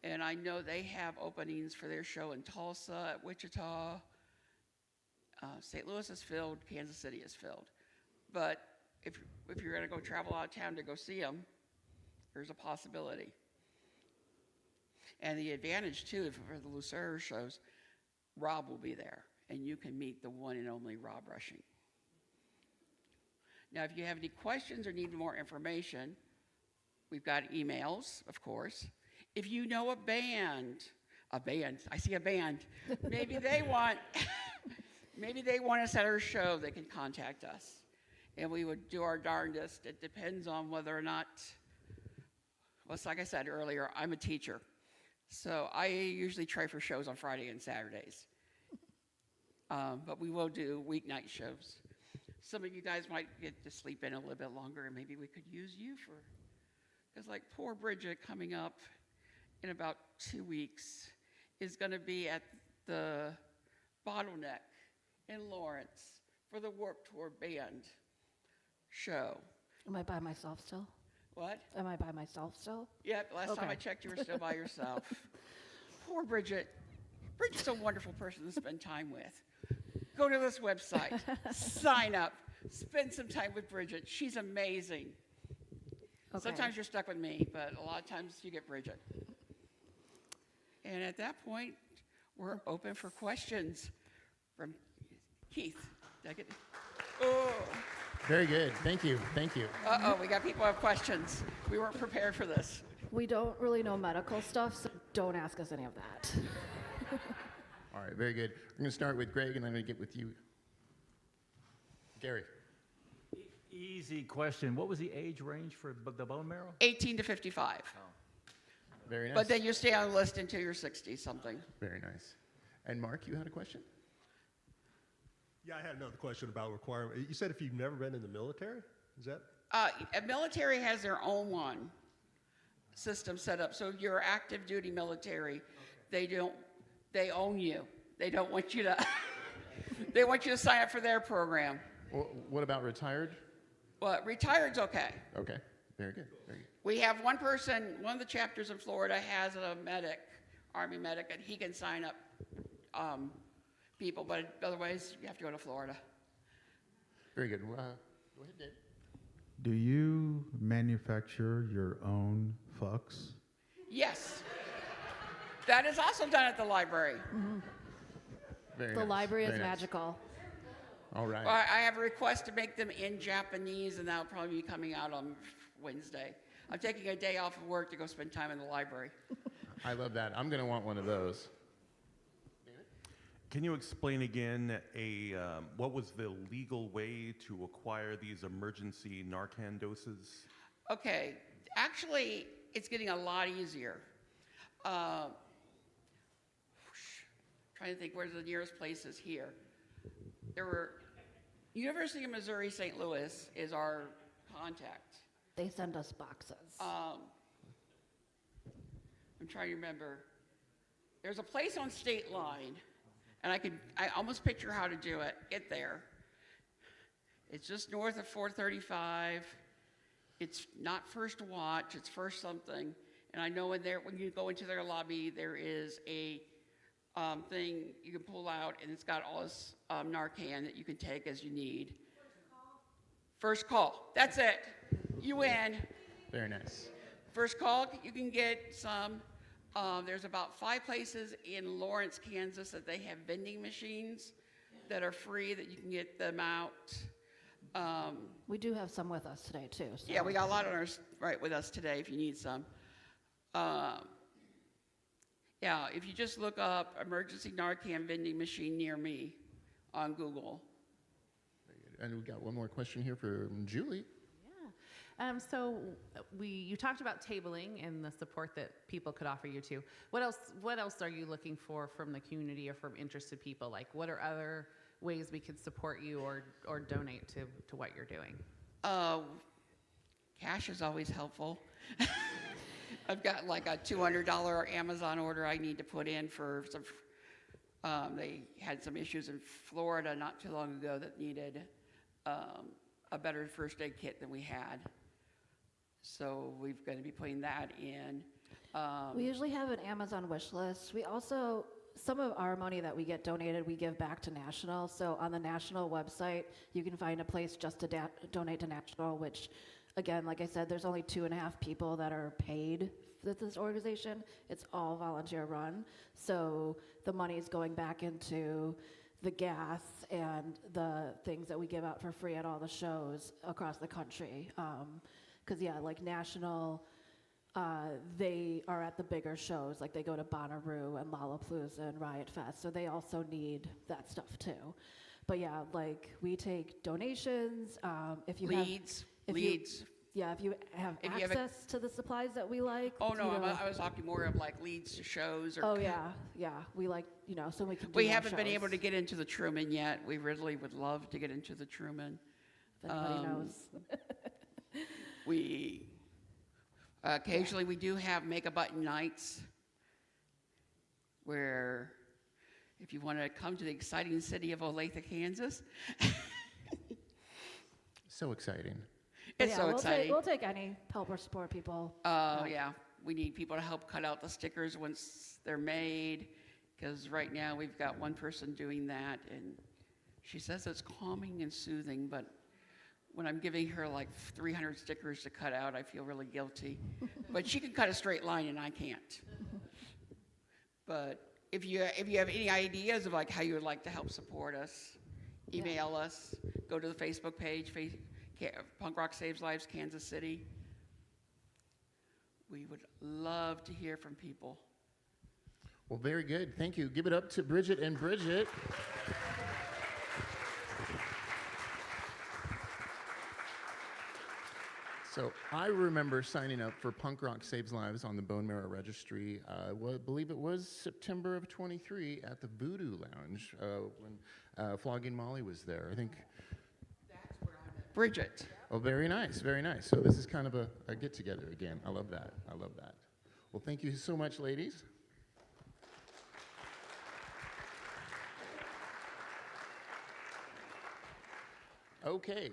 And I know they have openings for their show in Tulsa, at Wichita. St. Louis is filled, Kansas City is filled. But if you're going to go travel out of town to go see them, there's a possibility. And the advantage, too, for the Lucero shows, Rob will be there, and you can meet the one and only Rob Rushing. Now, if you have any questions or need more information, we've got emails, of course. If you know a band, I see a band, maybe they want us at our show, they can contact us. And we would do our darndest. It depends on whether or not, well, it's like I said earlier, I'm a teacher. So I usually try for shows on Friday and Saturdays. But we will do weeknight shows. Some of you guys might get to sleep in a little bit longer, and maybe we could use you for, because like poor Bridget coming up in about 2 weeks is going to be at the Bottleneck in Lawrence for the Warped Tour band show. Am I by myself still? What? Am I by myself still? Yep, last time I checked, you were still by yourself. Poor Bridget. Bridget's a wonderful person to spend time with. Go to this website, sign up, spend some time with Bridget. She's amazing. Okay. Sometimes you're stuck with me, but a lot of times you get Bridget. And at that point, we're open for questions from Keith. Did I get? Oh. Very good. Thank you. Thank you. Uh-oh, we got people who have questions. We weren't prepared for this. We don't really know medical stuff, so don't ask us any of that. All right, very good. We're going to start with Greg, and then I'm going to get with you. Gary. Easy question. What was the age range for the bone marrow? 18 to 55. Very nice. But then you stay on the list until you're 60-something. Very nice. And Mark, you had a question? Yeah, I had another question about requirement. You said if you've never been in the military, is that? Military has their own one system set up. So you're active duty military. Okay. They own you. They don't want you to, they want you to sign up for their program. Well, what about retired? Well, retired's okay. Okay, very good, very good. We have one person, one of the chapters in Florida has a medic, Army medic, and he can sign up people, but otherwise you have to go to Florida. Very good. Go ahead, Dave. Do you manufacture your own fucks? Yes. That is also done at the library. Mm-hmm. Very The nice. library is Very nice. magical. All right. Well, I have a request to make them in Japanese, and that'll probably be coming out on Wednesday. I'm taking a day off of work to go spend time in the library. I love that. I'm going to want one of those. Can you explain again what was the legal way to acquire these emergency Narcan doses? Okay, actually, it's getting a lot easier. Trying to think where the nearest place is here. University of Missouri St. Louis is our contact. They send us boxes. I'm trying to remember. There's a place on State Line, and I almost picture how to do it. Get there. It's just north of 435. It's not First Watch, it's First something. And I know when you go into their lobby, there is a thing you can pull out, and it's got all this Narcan that you can take as you need. First call. That's it. You win. Very nice. First call, you can get some. There's about 5 places in Lawrence, Kansas that they have vending machines that are free that you can get them out. We do have some with us today, too. So. Yeah, we got a lot of ours right with us today if you need some. Yeah, if you just look up emergency Narcan vending machine near me on Google. Very good. And we've got one more question here from Julie. You talked about tabling and the support that people could offer you too. What else are you looking for from the community or from interested people? Like, what are other ways we could support you or donate to what you're doing? Cash is always helpful. I've got like a $200 Amazon order I need to put in for some. They had some issues in Florida not too long ago that needed a better first aid kit than we had. So we're going to be putting that in. We usually have an Amazon wish list. We also, some of our money that we get donated, we give back to National. So on the National website, you can find a place just to donate to National, which, again, like I said, there's only 2.5 people that are paid with this organization. It's all volunteer run. So the money is going back into the gas and the things that we give out for free at all the shows across the country. Because, yeah, like National, they are at the bigger shows. Like they go to Bonnaroo and Lollapalooza and Riot Fest. So they also need that stuff too. But yeah, like we take donations. If you leads. If you have access to the supplies that we like. Oh no, I was talking more of like leads to shows. Or yeah. We like, so we can. We haven't been able to get into the Truman yet. We really would love to get into the Truman. If anybody knows. We occasionally we do have make a button nights where if you want to come to the exciting city of Olathe, Kansas. So exciting. It's so exciting. We'll take any help or support people. Yeah, we need people to help cut out the stickers once they're made, because right now we've got one person doing that, and she says it's calming and soothing, but when I'm giving her like 300 stickers to cut out, I feel really guilty. But she can cut a straight line and I can't. But if you have any ideas of like how you would like to help support us, email us, go to the Facebook page, Punk Rock Saves Lives, Kansas City. We would love to hear from people. Well, very good. Thank you. Give it up to Bridget and Bridgette. So I remember signing up for Punk Rock Saves Lives on the Bone Marrow Registry. I believe it was September of 23 at the Voodoo Lounge when Flogging Molly was there. I think. That's where I met Bridget. Oh, very nice, very nice. So this is kind of a get-together again. I love that. I love that. Well, thank you so much, ladies. Okay.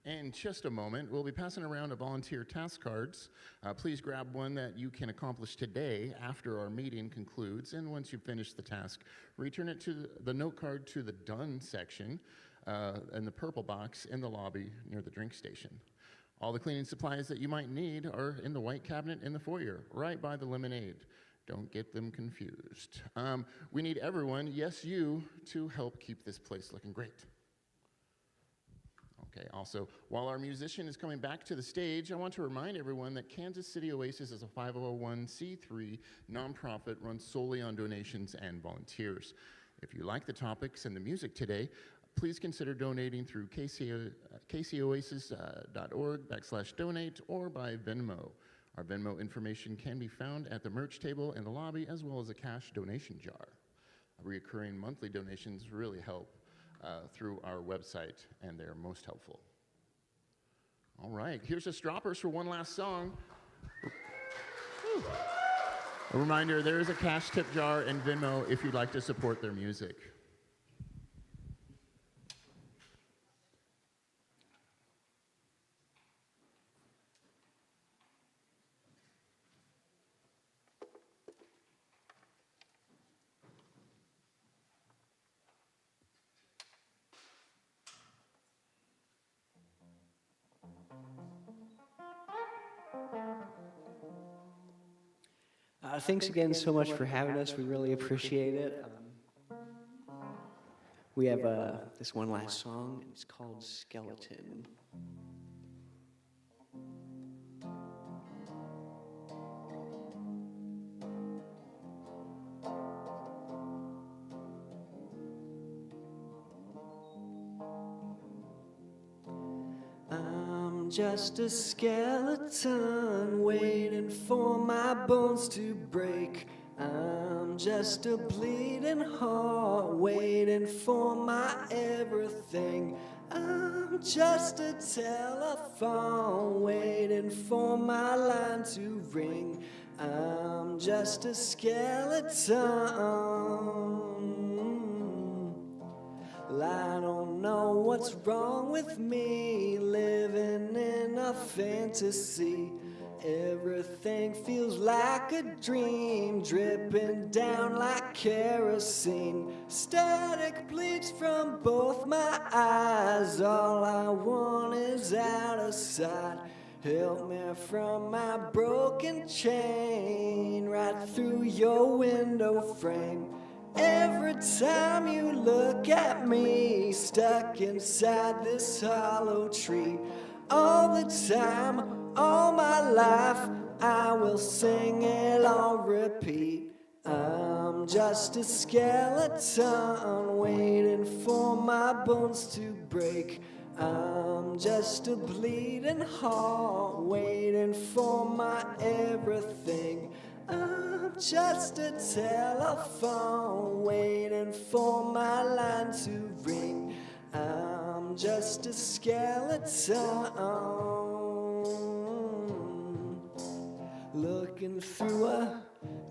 In just a moment, we'll be passing around a volunteer task cards. Please grab one that you can accomplish today after our meeting concludes, and once you've finished the task, return it to the note card to the Done section in the purple box in the lobby near the drink station. All the cleaning supplies that you might need are in the white cabinet in the foyer, right by the lemonade. Don't get them confused. We need everyone, yes you, to help keep this place looking great. Okay, also, while our musician is coming back to the stage, I want to remind everyone that Kansas City Oasis is a 501c3 nonprofit run solely on donations and volunteers. If you like the topics and the music today, please consider donating through kcoasis.org/donate or by Venmo. Our Venmo information can be found at the merch table in the lobby, as well as a cash donation jar. Recurring monthly donations really help through our website, and they're most helpful. All right, here's the Stroppers for one last song. A reminder, there is a cash tip jar and Venmo if you'd like to support their music. Thanks again so much for having us. We really appreciate it. We have this one last song, and it's called Skeleton. I'm I'm just a skeleton waiting for my bones to break. I'm just a bleeding heart waiting for my everything. I'm just a telephone waiting for my line to ring. I'm just a skeleton. Well, I don't know what's wrong with me, living in a fantasy. Everything feels like a dream, dripping down like kerosene. Static bleeds from both my eyes. All I want is out of sight. Help me from my broken chain, right through your window frame. Every time you look at me, stuck inside this hollow tree. All the time, all my life, I will sing it on repeat. I'm just a skeleton waiting for my bones to break. I'm just a bleeding heart waiting for my everything. I'm just a telephone waiting for my line to ring. I'm just a skeleton looking through a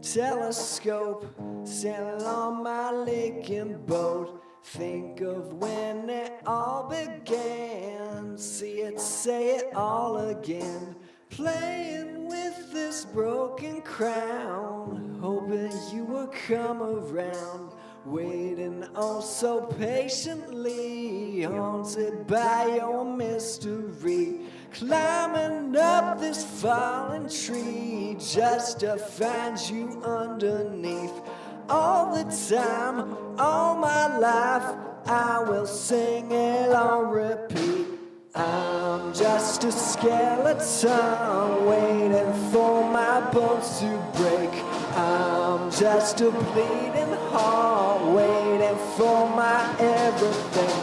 telescope, sailing on my leaking boat. Think of when it all began, see it, say it all again. Playing with this broken crown, hoping you will come around. Waiting oh so patiently, haunted by your mystery. Climbing up this fallen tree, just to find you underneath. All the time, all my life, I will sing it on repeat. I'm just a skeleton waiting for my bones to break. I'm just a bleeding heart waiting for my everything.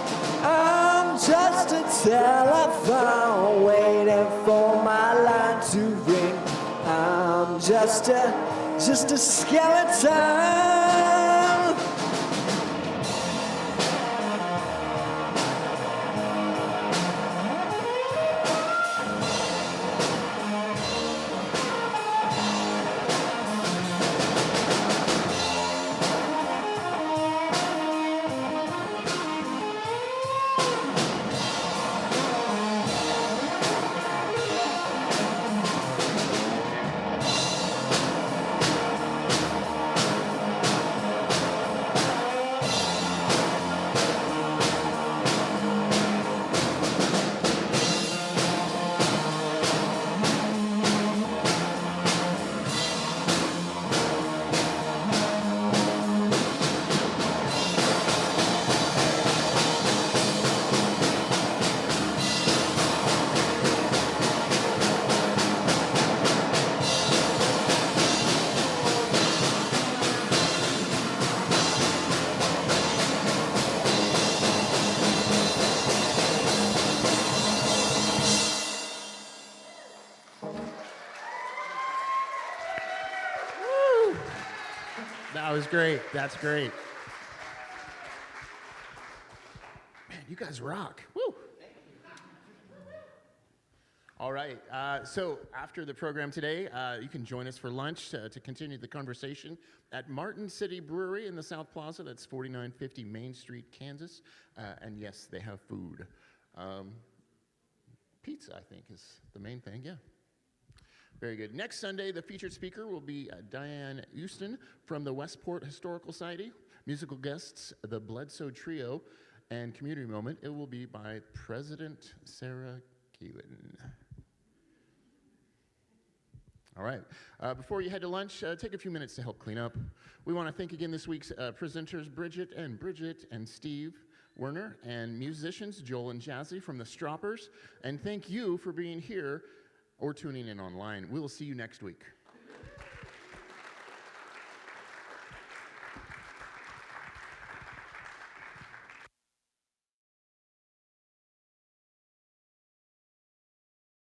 I'm just a telephone waiting for my line to ring. I'm just a skeleton. That was great. That's great. Man, you guys rock. Woo! All right. So after the program today, you can join us for lunch to continue the conversation at Martin City Brewery in the South Plaza. That's 4950 Main Street, Kansas. And yes, they have food. Pizza, I think, is the main thing. Yeah. Very good. Next Sunday, the featured speaker will be Diane Houston from the Westport Historical Society. Musical guests, the Bledsoe Trio, and community moment, it will be by President Sarah Keelan. All right. Before you head to lunch, take a few minutes to help clean up. We want to thank again this week's presenters, Bridget and Bridgette and Steve Werner, and musicians, Joel and Jazzy from the Stroppers. And thank you for being here or tuning in online. We will see you next week.